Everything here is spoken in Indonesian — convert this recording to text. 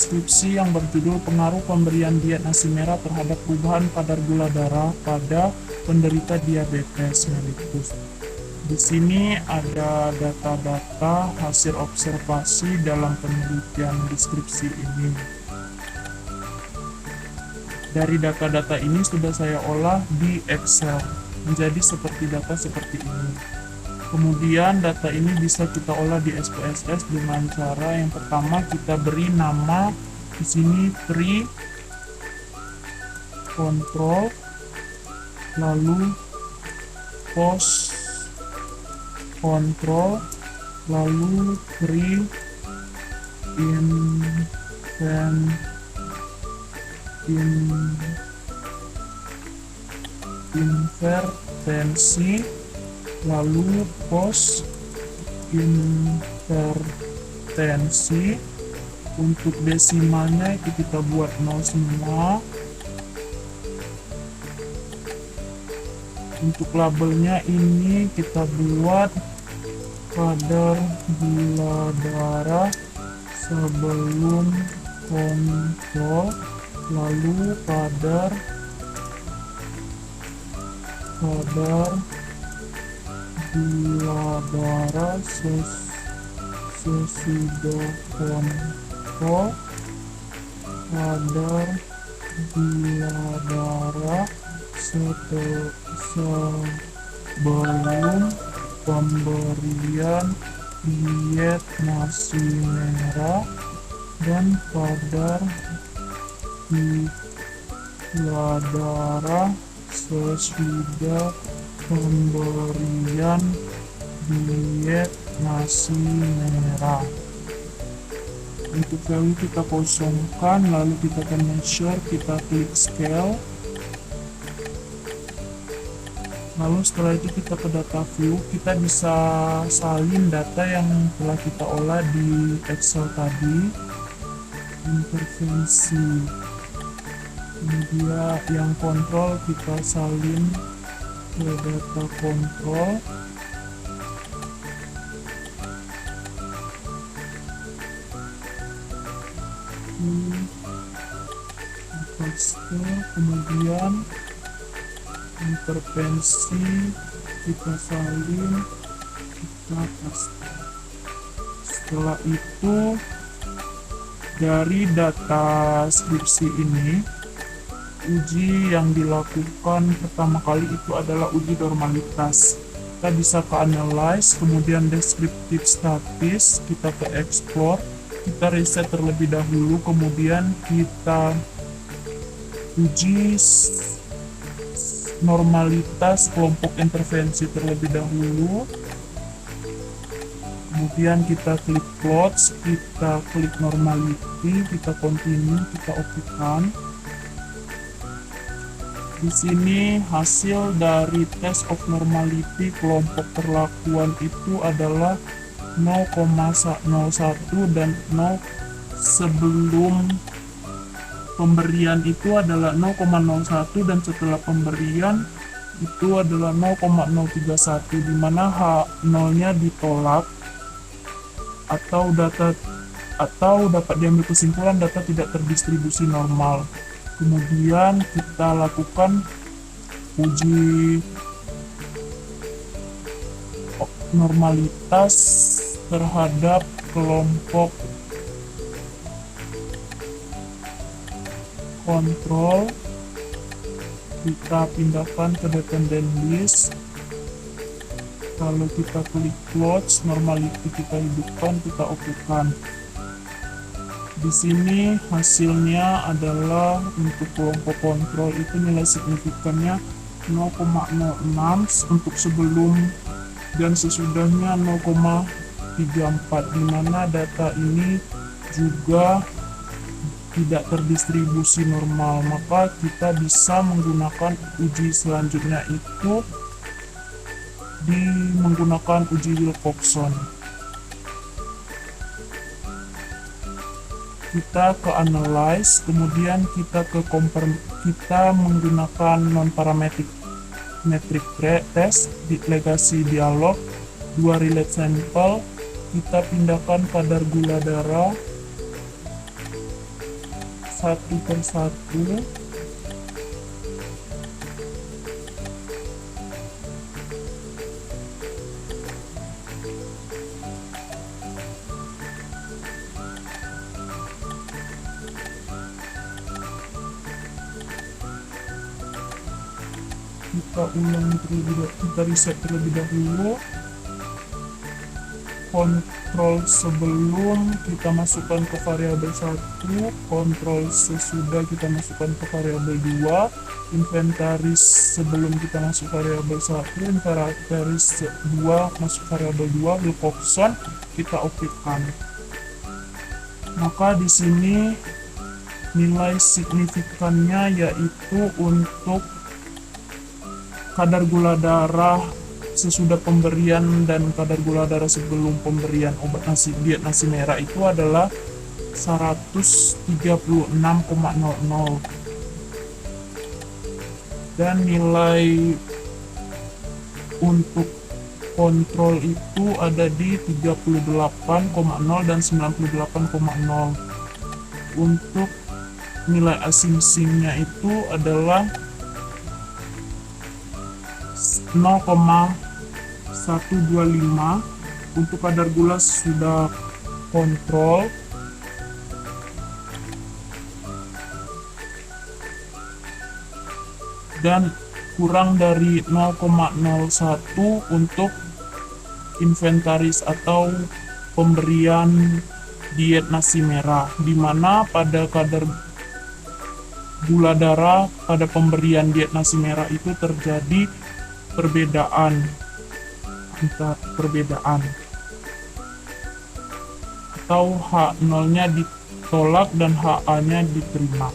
deskripsi yang berjudul pengaruh pemberian diet nasi merah terhadap perubahan kadar gula darah pada penderita diabetes mellitus. Di sini ada data-data hasil observasi dalam penelitian deskripsi ini. Dari data-data ini sudah saya olah di Excel menjadi data seperti ini. Kemudian data ini bisa kita olah di SPSS dengan cara yang pertama kita beri nama di sini pre, control, lalu post control, lalu pre, intervensi, lalu post intervensi. Untuk desimalnya itu kita buat 0 semua. Untuk labelnya ini kita buat kadar gula darah sebelum kontrol, lalu kadar gula darah sesudah kontrol, kadar gula darah sebelum pemberian diet nasi merah, dan kadar gula darah sesudah pemberian diet nasi merah. Untuk value kita kosongkan, lalu kita akan measure, kita klik scale. Lalu setelah itu kita ke data view, kita bisa salin data yang telah kita olah di Excel tadi. Intervensi, kemudian yang kontrol kita salin ke data kontrol. Kemudian intervensi kita salin, kita paste. Setelah itu dari data deskripsi ini, uji yang dilakukan pertama kali itu adalah uji normalitas. Kita bisa ke analyze, kemudian deskriptif statis, kita ke explore, kita reset terlebih dahulu, kemudian kita uji normalitas kelompok intervensi terlebih dahulu. Kemudian kita klik plots, kita klik normality, kita continue, kita oke-kan. Di sini hasil dari test of normality kelompok perlakuan itu adalah 0,01 dan 0 sebelum pemberian itu adalah 0,01 dan setelah pemberian itu adalah 0,031, di mana H0-nya ditolak atau dapat diambil kesimpulan data tidak terdistribusi normal. Kemudian kita lakukan uji normalitas terhadap kelompok kontrol, kita pindahkan ke dependent list, lalu kita klik plots, normality kita hidupkan, kita oke-kan. Di sini hasilnya adalah untuk kelompok kontrol itu nilai signifikannya 0,06 untuk sebelum dan sesudahnya 0,34, di mana data ini juga tidak terdistribusi normal. Maka kita bisa menggunakan uji selanjutnya itu menggunakan uji Wilcoxon. Kita ke analyze, kemudian kita ke compare, kita menggunakan non-parametric test di legacy dialog, 2 relate sample, kita pindahkan kadar gula darah satu persatu. Kita ulang terlebih dahulu, kita reset terlebih dahulu. Kontrol sebelum kita masukkan ke variabel 1, kontrol sesudah kita masukkan ke variabel 2, inventaris sebelum kita masuk variabel 1, inventaris 2 masuk variabel 2, Wilcoxon kita okekan. Maka di sini nilai signifikannya yaitu untuk kadar gula darah sesudah pemberian dan kadar gula darah sebelum pemberian obat diet nasi merah itu adalah 136,00, dan nilai untuk kontrol itu ada di 38,0 dan 98,0. Untuk nilai asing-asingnya itu adalah 0,125 untuk kadar gula sudah kontrol, dan kurang dari 0,01 untuk inventaris atau pemberian diet nasi merah, di mana pada kadar gula darah pada pemberian diet nasi merah itu terjadi perbedaan atau H0-nya ditolak dan HA-nya diterima.